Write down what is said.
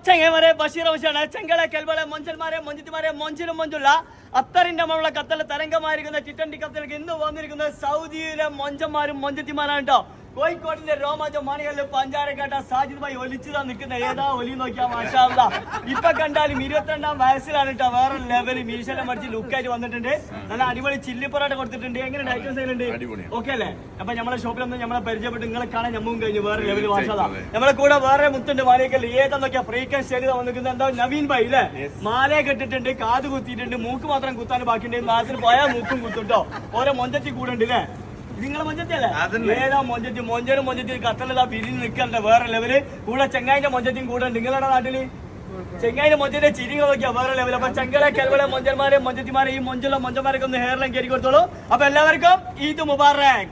ചെങ്ങന്മാരെ ബഷീർ അവശാണ്. ചെങ്കള കെൽവളെ മൊഞ്ചന്മാരെ മൊഞ്ചത്തിമാരെ മൊഞ്ചിലും മൊഞ്ചുള്ള അത്തറിന്റെ മുള്ള കത്തല തരംഗമായിരിക്കുന്ന ചിറ്റണ്ടി കത്തലേക്ക് ഇന്ന് വന്നിരിക്കുന്നത് സൗദിയിലെ മൊഞ്ചന്മാരും മൊഞ്ചത്തിമാരാണ് കേട്ടോ. കോഴിക്കോടിന്റെ രോമാഞ്ച മാണികളിൽ പഞ്ചാരക്കാട്ട സാജിദ് ഭായി ഒലിച്ചുതാ നിൽക്കുന്ന ഏതാ ഒലി നോക്കിയാ മാഷാ അല്ലാഹ്. ഇപ്പൊ കണ്ടാലും 22ാം വയസ്സിലാണ് കേട്ടോ. വേറെ ലെവല് മീശല മടിച്ച് ലുക്കായിട്ട് വന്നിട്ടുണ്ട്. നല്ല അടിപൊളി ചില്ലി പൊറോട്ട കൊടുത്തിട്ടുണ്ട്. എങ്ങനെ ഐറ്റംസ് ഉണ്ട്? ഓക്കെ അല്ലേ? അപ്പൊ നമ്മളെ ഷോപ്പിലൊന്നും നമ്മളെ പരിചയപ്പെട്ട് നിങ്ങളെ കാണാൻ ഞമ്മും കഴിഞ്ഞു. വേറെ ലെവല് മാഷാ അല്ലാഹ്. നമ്മളെ കൂടെ വേറെ മുത്തുണ്ട് മാലയൊക്കെ ഏതാ നോക്കിയാ ഫ്രീക്കൻ സ്റ്റേഡിയം വന്നിരിക്കുന്നത്. എന്താ നവീൻ ഭായി അല്ലേ? മാലയെ കെട്ടിട്ടുണ്ട്, കാത് കുത്തിയിട്ടുണ്ട്, മൂക്ക് മാത്രം കുത്താൻ ബാക്കിയുണ്ട്. നാട്ടിൽ പോയാൽ മൂക്കും കുത്തുട്ടോ. ഓരോ മൊഞ്ചത്തി കൂടെ ഉണ്ട് അല്ലേ? നിങ്ങളെ മൊഞ്ചത്തിയല്ലേ? ഏതാ മൊഞ്ചത്തി? മൊഞ്ചനും മൊഞ്ചത്തി കത്തലതാ പിരിഞ്ഞ് നിൽക്കണ്ട. വേറെ ലെവല്. കൂടെ ചെങ്ങായിന്റെ മൊഞ്ചത്തിയും കൂടെ ഉണ്ട്. നിങ്ങളുടെ നാട്ടില് ചെങ്ങായിന്റെ മൊഞ്ചത്തിന്റെ ചിരികൾ നോക്കിയാ വേറെ ലെവല്. അപ്പൊ ചെങ്കളെ കെൽവളെ മൊഞ്ചന്മാരെ മൊഞ്ചത്തിമാരെ ഈ മൊഞ്ചുള്ള മൊഞ്ചന്മാരൊക്കെ ഒന്ന് ഹെയറിലും കയറി കൊടുത്തോളൂ. അപ്പൊ എല്ലാവർക്കും ഈദ് മുബാറക്.